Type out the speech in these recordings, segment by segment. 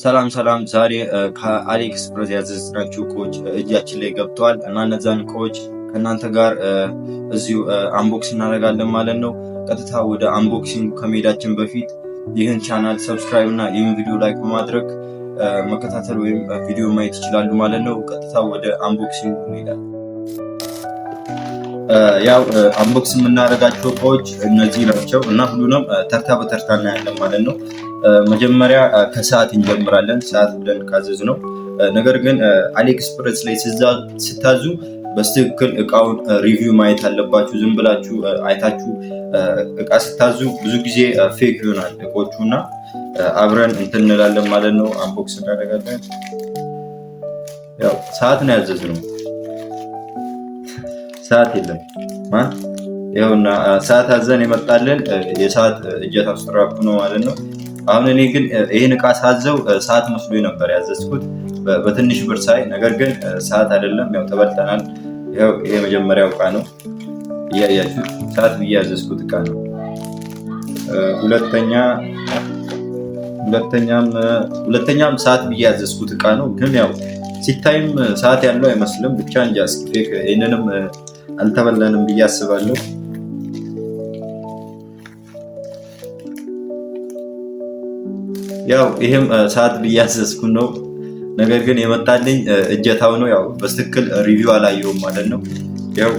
ሰላም ሰላም። ዛሬ ከአሊኤክስፕረስ ያዘዝናቸው እቃዎች እጃችን ላይ ገብተዋል እና እነዛን እቃዎች ከእናንተ ጋር እዚሁ አንቦክስ እናደርጋለን ማለት ነው። ቀጥታ ወደ አንቦክሲንግ ከመሄዳችን በፊት ይህን ቻናል ሰብስክራይብ እና ይህን ቪዲዮ ላይክ በማድረግ መከታተል ወይም ቪዲዮ ማየት ይችላሉ ማለት ነው። ቀጥታ ወደ አንቦክሲንግ እንሄዳለን። ያው አንቦክስ የምናደርጋቸው እቃዎች እነዚህ ናቸው እና ሁሉንም ተርታ በተርታ እናያለን ማለት ነው። መጀመሪያ ከሰዓት እንጀምራለን። ሰዓት ብለን ካዘዝ ነው። ነገር ግን አሊኤክስፕረስ ላይ ስታዙ በትክክል እቃውን ሪቪው ማየት አለባችሁ። ዝም ብላችሁ አይታችሁ እቃ ስታዙ ብዙ ጊዜ ፌክ ይሆናል እቃዎቹ እና አብረን እንትን እንላለን ማለት ነው። አንቦክስ እናደርጋለን። ያው ሰዓት ነው ያዘዝነው። ሰዓት የለም ማን ይኸውና፣ ሰዓት አዘን የመጣልን የሰዓት እጀታ አስተራኩ ነው ማለት ነው። አሁን እኔ ግን ይህን እቃ ሳዘው ሰዓት መስሎ ነበር ያዘዝኩት በትንሽ ብር ሳይ፣ ነገር ግን ሰዓት አይደለም። ያው ተበልተናል። ያው ይሄ መጀመሪያው እቃ ነው እያያችሁ፣ ሰዓት ብዬ ያዘዝኩት እቃ ነው። ሁለተኛም ሰዓት ብዬ ያዘዝኩት እቃ ነው። ግን ያው ሲታይም ሰዓት ያለው አይመስልም። ብቻ እንጃ እስኪ ፌክ ይህንንም አልተበላንም ብዬ አስባለሁ። ያው ይሄም ሰዓት ብዬ ያዘዝኩት ነው። ነገር ግን የመጣልኝ እጀታው ነው። ያው በትክክል ሪቪው አላየውም ማለት ነው። ያው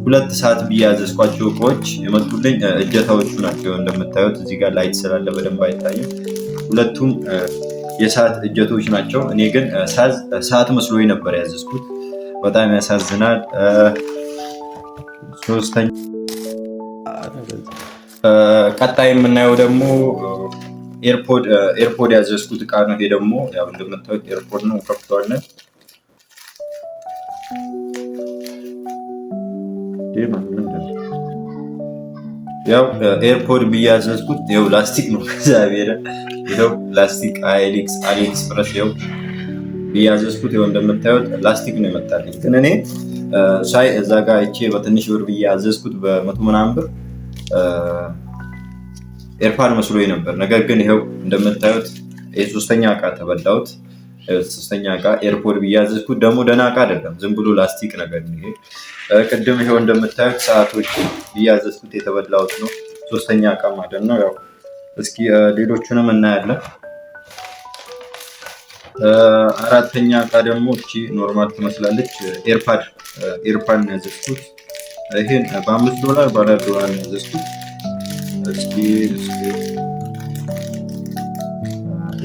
ሁለት ሰዓት ብዬ ያዘዝኳቸው እቃዎች የመጡልኝ እጀታዎቹ ናቸው። እንደምታዩት እዚህ ጋር ላይት ስላለ በደንብ አይታይም። ሁለቱም የሰዓት እጀቶች ናቸው። እኔ ግን ሰዓት መስሎኝ ነበር ያዘዝኩት። በጣም ያሳዝናል። ቀጣይ የምናየው ደግሞ ኤርፖድ ያዘዝኩት እቃ ነው። ይሄ ደግሞ ያው እንደምታዩት ኤርፖድ ነው። ከፍተዋለን። ያው ኤርፖድ ብዬ ያዘዝኩት ይኸው ላስቲክ ነው። እግዚአብሔር ይኸው ላስቲክ አሊኤክስፕረስ ይኸው ብዬ ያዘዝኩት ይኸው እንደምታዩት ላስቲክ ነው የመጣልኝ። ግን እኔ ሳይ እዛ ጋር አይቼ በትንሽ ብር ብዬ ያዘዝኩት በ100 ምናምን ብር ኤርፓድ መስሎኝ ነበር። ነገር ግን ይኸው እንደምታዩት ሶስተኛ እቃ ተበላሁት። ሶስተኛ እቃ ኤርፖድ ብዬ ያዘዝኩት ደግሞ ደህና እቃ አይደለም፣ ዝም ብሎ ላስቲክ ነገር ነው ይሄ። ቅድም ይኸው እንደምታዩት ሰዓቶች ብዬ ያዘዝኩት የተበላሁት ነው። ሶስተኛ እቃ ማለት ነው። ያው እስኪ ሌሎቹንም እናያለን። አራተኛ እቃ ደግሞ እቺ ኖርማል ትመስላለች። ኤርፓድ ነው ያዘዝኩት። ይሄን $5 $4 ነው ያዘዝኩት። እስኪ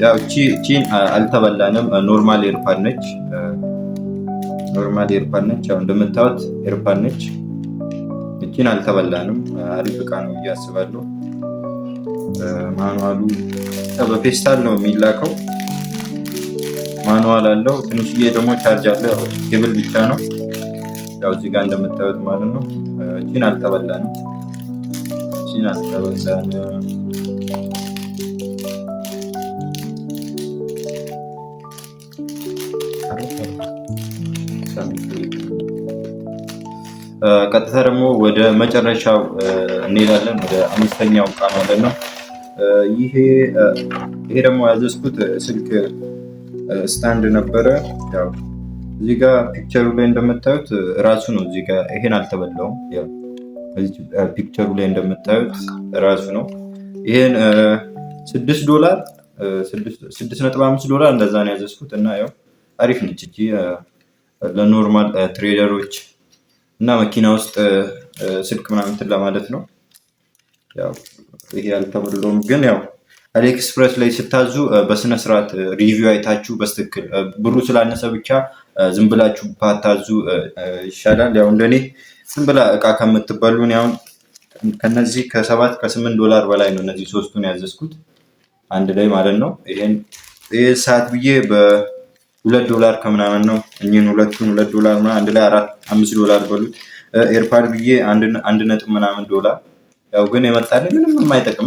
ያው እቺን አልተበላንም። ኖርማል ኤርፓድ ነች። ያው እንደምታዩት ኤርፓድ ነች። እቺን አልተበላንም። አሪፍ እቃ ነው ብዬ አስባለሁ። ማኑዋሉ በፌስታል ነው የሚላከው። ማኑዋል አለው። ትንሽዬ ደግሞ ቻርጅ አለው። ያው ኬብል ብቻ ነው። ያው እዚህ ጋር እንደምታዩት ማለት ነው። እቺን አልተበላንም። ቀጥታ ደግሞ ወደ መጨረሻው እንሄዳለን። ወደ አምስተኛው እቃ ማለት ነው። ይሄ ደግሞ ያዘዝኩት ስልክ ስታንድ ነበረ። ያው እዚህ ጋር ፒክቸሩ ላይ እንደምታዩት ራሱ ነው። እዚህ ጋር ይሄን አልተበላውም። ያው ፒክቸሩ ላይ እንደምታዩት ራሱ ነው። ይሄን $6 $6.5 እንደዛ ነው ያዘዝኩት እና ያው አሪፍ ነች እቺ ለኖርማል ትሬደሮች እና መኪና ውስጥ ስልክ ምናምን ለማለት ነው። ያው ይሄ አልተበላውም። ግን ያው አሊኤክስፕረስ ላይ ስታዙ በስነ ስርዓት ሪቪው አይታችሁ በትክክል ብሩ ስላነሰ ብቻ ዝም ብላችሁ ባታዙ ይሻላል። ያው እንደኔ ዝም ብላ እቃ ከምትበሉን ያው ከነዚህ $7 $8 በላይ ነው እነዚህ ሶስቱን ያዘዝኩት አንድ ላይ ማለት ነው። ይሄ ሰዓት ብዬ $2 ከምናምን ነው። እኚህን ሁለቱን $2 ምናምን አንድ ላይ $5 በሉት። ኤርፓድ ብዬ አንድ ነጥብ ምናምን $1። ያው ግን የመጣልኝ ምንም የማይጠቅም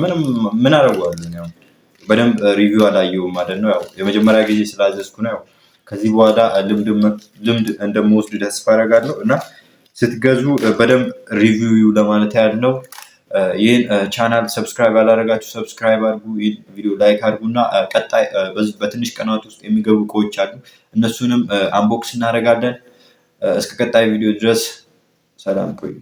ምን አደርገዋለሁ። ያው በደንብ ሪቪው አላየሁም ማለት ነው። ያው የመጀመሪያ ጊዜ ስላዘዝኩ ነው። ያው ከዚህ በኋላ ልምድ እንደምወስድ ተስፋ አደርጋለሁ እና ስትገዙ በደንብ ሪቪው ለማለት ያለው ይህን ቻናል ሰብስክራይብ ያላደረጋችሁ ሰብስክራይብ አድርጉ። ይህን ቪዲዮ ላይክ አድርጉ እና ቀጣይ በትንሽ ቀናት ውስጥ የሚገቡ እቃዎች አሉ። እነሱንም አንቦክስ እናደርጋለን። እስከ ቀጣይ ቪዲዮ ድረስ ሰላም ቆዩ።